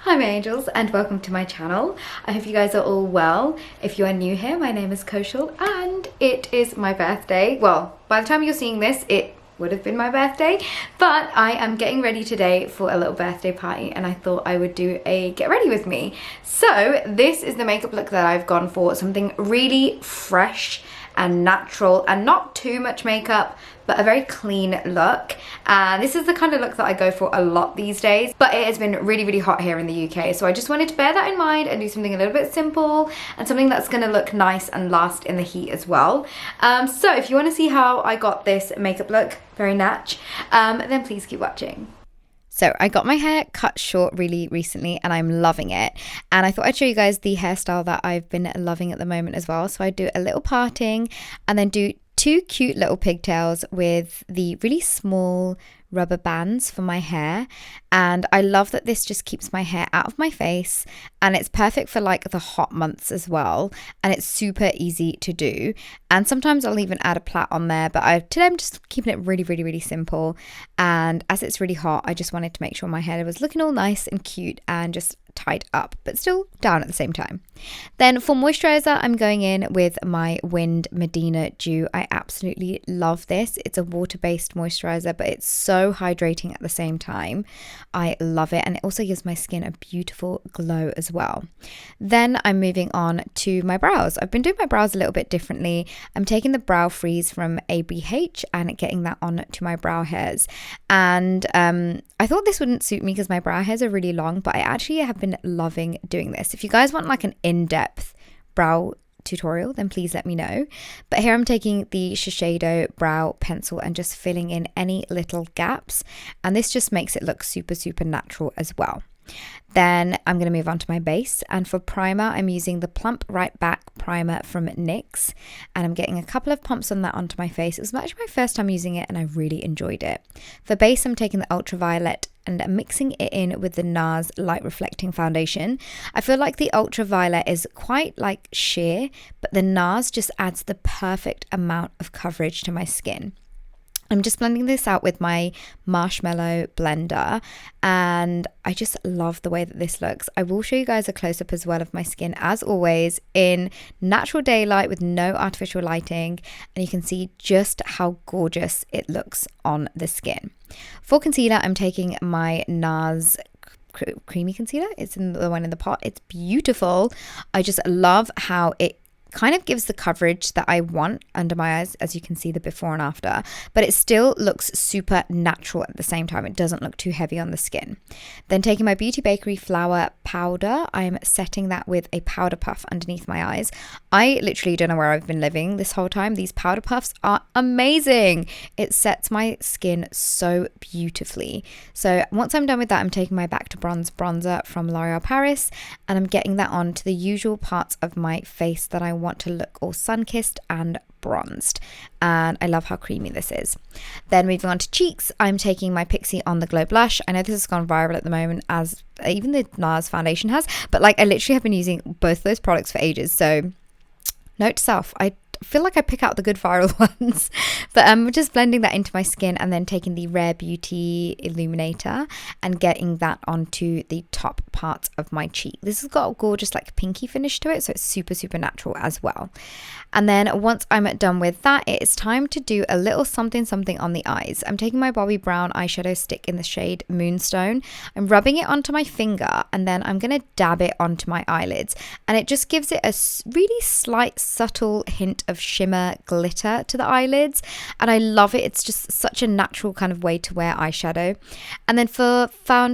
Hi my angels and welcome to my channel. I hope you guys are all well. If you are new here, my name is Kaushal and it is my birthday. Well, by the time you're seeing this, it would have been my birthday, but I am getting ready today for a little birthday party and I thought I would do a get ready with me. So this is the makeup look that I've gone for, something really fresh and natural and not too much makeup, but a very clean look. And this is the kind of look that I go for a lot these days, but it has been really hot here in the UK, so I just wanted to bear that in mind and do something a little bit simple and something that's gonna look nice and last in the heat as well. So if you want to see how I got this makeup look, very natch, then please keep watching. So I got my hair cut short really recently and I'm loving it. And I thought I'd show you guys the hairstyle that I've been loving at the moment as well. So I do a little parting and then do two cute little pigtails with the really small rubber bands for my hair. And I love that this just keeps my hair out of my face and it's perfect for like the hot months as well, and it's super easy to do. And sometimes I'll even add a plait on there, but today I'm just keeping it really simple. And as it's really hot, I just wanted to make sure my hair was looking all nice and cute and just tied up but still down at the same time. Then for moisturizer, I'm going in with my Wind Medina Dew. I absolutely love this. It's a water-based moisturizer, but it's so hydrating at the same time. I love it, and it also gives my skin a beautiful glow as well. Then I'm moving on to my brows. I've been doing my brows a little bit differently. I'm taking the Brow Freeze from ABH and getting that on to my brow hairs. And I thought this wouldn't suit me because my brow hairs are really long, but I actually have been loving doing this. If you guys want like an in-depth brow tutorial, then please let me know. But here I'm taking the Shiseido brow pencil and just filling in any little gaps, and this just makes it look super natural as well. Then I'm going to move on to my base, and for primer I'm using the Plump Right Back primer from NYX, and I'm getting a couple of pumps on that onto my face. It was actually my first time using it and I really enjoyed it. For base I'm taking the Ultraviolet and mixing it in with the NARS Light Reflecting Foundation. I feel like the Ultraviolet is quite like sheer, but the NARS just adds the perfect amount of coverage to my skin. I'm just blending this out with my Marshmallow blender and I just love the way that this looks. I will show you guys a close-up as well of my skin, as always, in natural daylight with no artificial lighting, and you can see just how gorgeous it looks on the skin. For concealer, I'm taking my NARS Creamy Concealer. It's in the one in the pot. It's beautiful. I just love how it kind of gives the coverage that I want under my eyes, as you can see the before and after, but it still looks super natural at the same time. It doesn't look too heavy on the skin. Then taking my Beauty Bakery Flour Powder, I'm setting that with a powder puff underneath my eyes. I literally don't know where I've been living this whole time. These powder puffs are amazing. It sets my skin so beautifully. So once I'm done with that, I'm taking my Back to Bronze bronzer from L'Oreal Paris and I'm getting that on to the usual parts of my face that I want to look all sun-kissed and bronzed, and I love how creamy this is. Then moving on to cheeks, I'm taking my Pixi On The Glow blush. I know this has gone viral at the moment, as even the NARS foundation has, but like I literally have been using both those products for ages, so note to self, I feel like I pick out the good viral ones. But I'm just blending that into my skin and then taking the Rare Beauty Illuminator and getting that onto the top part of my cheek. This has got a gorgeous like pinky finish to it, so it's super natural as well. And then once I'm done with that, it is time to do a little something on the eyes. I'm taking my Bobbi Brown eyeshadow stick in the shade Moonstone. I'm rubbing it onto my finger and then I'm going to dab it onto my eyelids, and it just gives it a really slight subtle hint of shimmer glitter to the eyelids, and I love it. It's just such a natural kind of way to wear eyeshadow. And then for for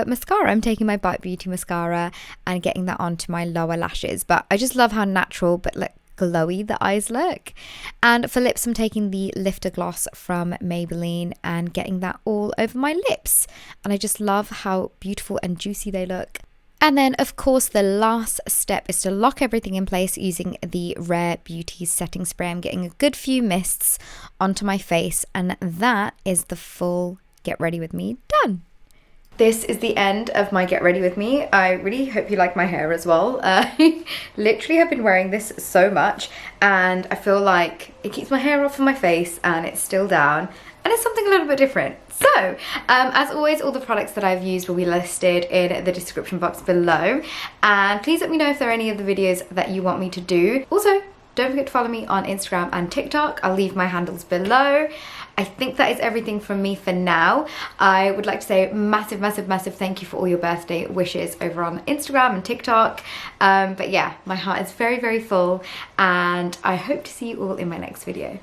mascara, I'm taking my Bite Beauty mascara and getting that onto my lower lashes. But I just love how natural but like glowy the eyes look. And for lips, I'm taking the Lifter Gloss from Maybelline and getting that all over my lips, and I just love how beautiful and juicy they look. And then, of course, the last step is to lock everything in place using the Rare Beauty setting spray. I'm getting a good few mists onto my face, and that is the full Get Ready With Me done. This is the end of my Get Ready With Me. I really hope you like my hair as well. I literally have been wearing this so much, and I feel like it keeps my hair off of my face and it's still down, and it's something a little bit different. So, as always, all the products that I've used will be listed in the description box below. And please let me know if there are any other videos that you want me to do. Also, don't forget to follow me on Instagram and TikTok. I'll leave my handles below. I think that is everything from me for now. I would like to say massive, massive, massive thank you for all your birthday wishes over on Instagram and TikTok. But yeah, my heart is very, very full, and I hope to see you all in my next video.